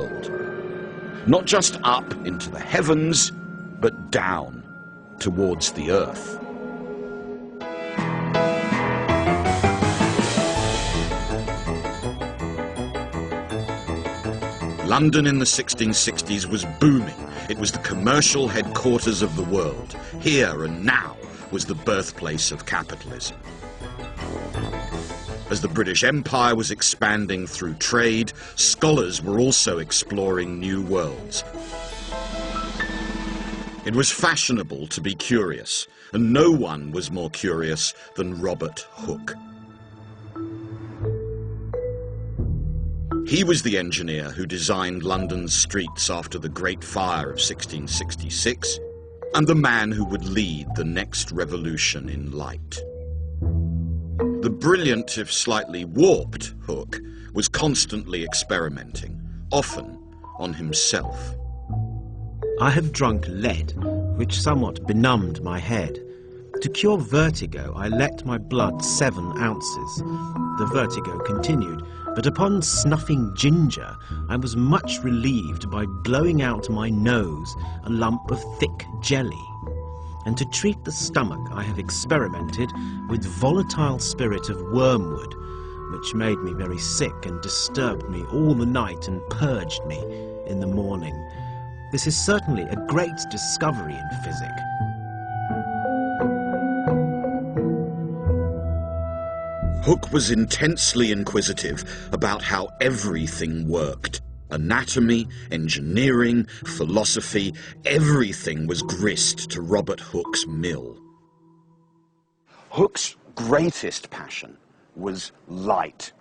world. Not just up into the heavens, but down towards the earth. London in the 1660s was booming. It was the commercial headquarters of the world. Here and now was the birthplace of capitalism. As the British Empire was expanding through trade, scholars were also exploring new worlds. It was fashionable to be curious, and no one was more curious than Robert Hooke. He was the engineer who designed London's streets after the Great Fire of 1666, and the man who would lead the next revolution in light. The brilliant, if slightly warped, Hooke was constantly experimenting, often on himself. I have drunk lead, which somewhat benumbed my head. To cure vertigo, I let my blood 7 ounces. The vertigo continued, but upon snuffing ginger, I was much relieved by blowing out my nose a lump of thick jelly. And to treat the stomach, I have experimented with volatile spirit of wormwood, which made me very sick and disturbed me all the night and purged me in the morning. This is certainly a great discovery in physics. Hooke was intensely inquisitive about how everything worked. Anatomy, engineering, philosophy, everything was grist to Robert Hooke's mill. Hooke's greatest passion was light,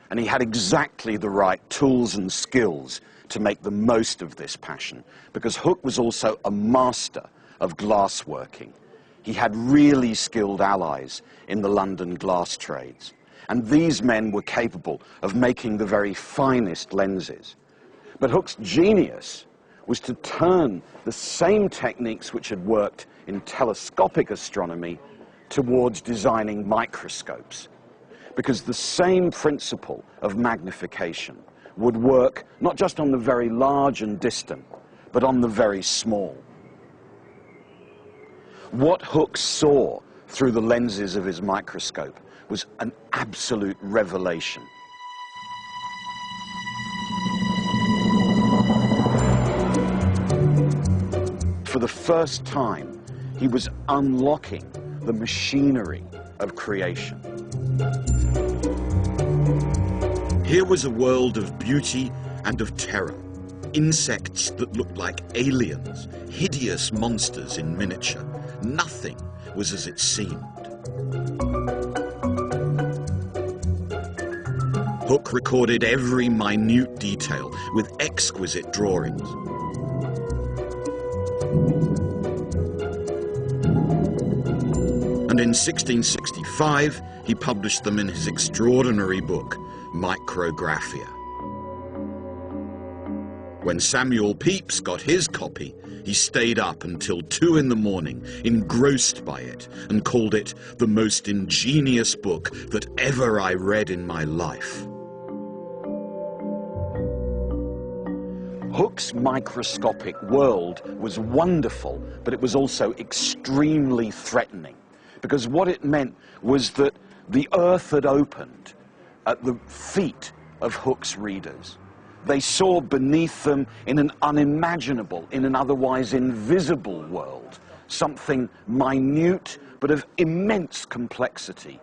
and he had exactly the right tools and skills to make the most of this passion, because Hooke was also a master of glassworking. He had really skilled allies in the London glass trades, and these men were capable of making the very finest lenses. But Hooke's genius was to turn the same techniques which had worked in telescopic astronomy towards designing microscopes, because the same principle of magnification would work not just on the very large and distant, but on the very small. What Hooke saw through the lenses of his microscope was an absolute revelation. For the first time, he was unlocking the machinery of creation. Here was a world of beauty and of terror. Insects that looked like aliens, hideous monsters in miniature. Nothing was as it seemed. Hooke recorded every minute detail with exquisite drawings. And in 1665, he published them in his extraordinary book, Micrographia. When Samuel Pepys got his copy, he stayed up until 2 in the morning, engrossed by it, and called it the most ingenious book that ever I read in my life. Hooke's microscopic world was wonderful, but it was also extremely threatening, because what it meant was that the earth had opened at the feet of Hooke's readers. They saw beneath them, in an unimaginable, in an otherwise invisible world, something minute but of immense complexity.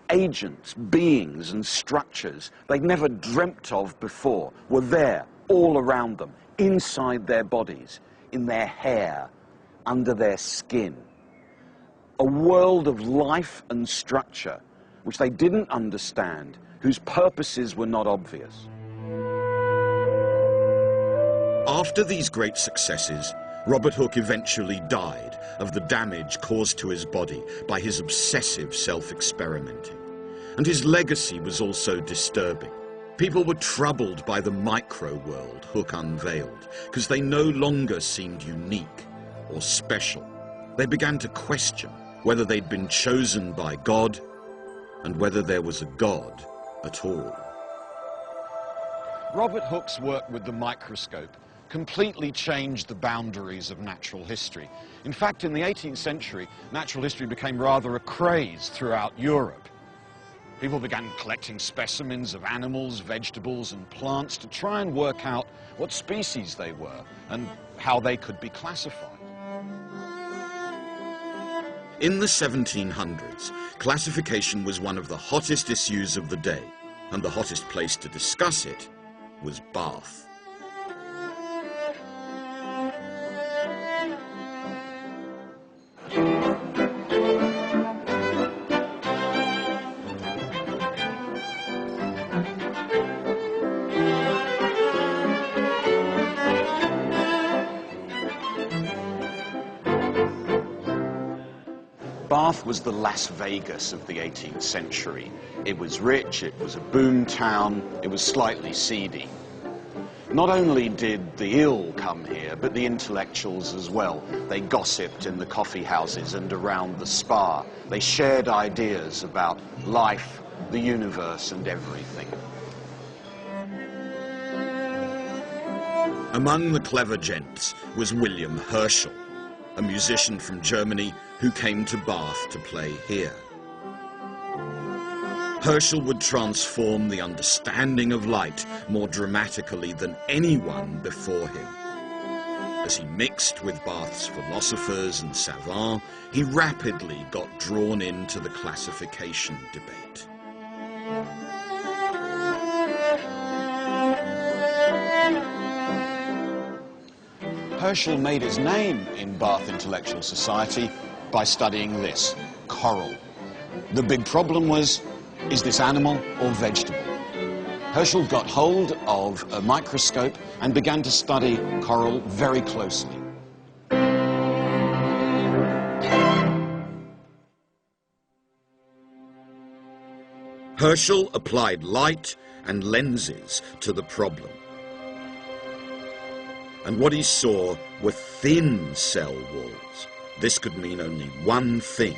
Agents, beings and structures they'd never dreamt of before were there, all around them, inside their bodies, in their hair, under their skin. A world of life and structure which they didn't understand, whose purposes were not obvious. After these great successes, Robert Hooke eventually died of the damage caused to his body by his obsessive self-experimenting. And his legacy was also disturbing. People were troubled by the micro-world Hooke unveiled, because they no longer seemed unique or special. They began to question whether they'd been chosen by God and whether there was a God at all. Robert Hooke's work with the microscope completely changed the boundaries of natural history. In fact, in the 18th century, natural history became rather a craze throughout Europe. People began collecting specimens of animals, vegetables, and plants to try and work out what species they were and how they could be classified. In the 1700s, classification was one of the hottest issues of the day, and the hottest place to discuss it was Bath. Bath was the Las Vegas of the 18th century. It was rich, it was a boom town, it was slightly seedy. Not only did the ill come here, but the intellectuals as well. They gossiped in the coffee houses and around the spa. They shared ideas about life, the universe, and everything. Among the clever gents was William Herschel, a musician from Germany who came to Bath to play here. Herschel would transform the understanding of light more dramatically than anyone before him. As he mixed with Bath's philosophers and savants, he rapidly got drawn into the classification debate. Herschel made his name in Bath Intellectual Society by studying this, coral. The big problem was, is this animal or vegetable? Herschel got hold of a microscope and began to study coral very closely. Herschel applied light and lenses to the problem. And what he saw were thin cell walls. This could mean only one thing.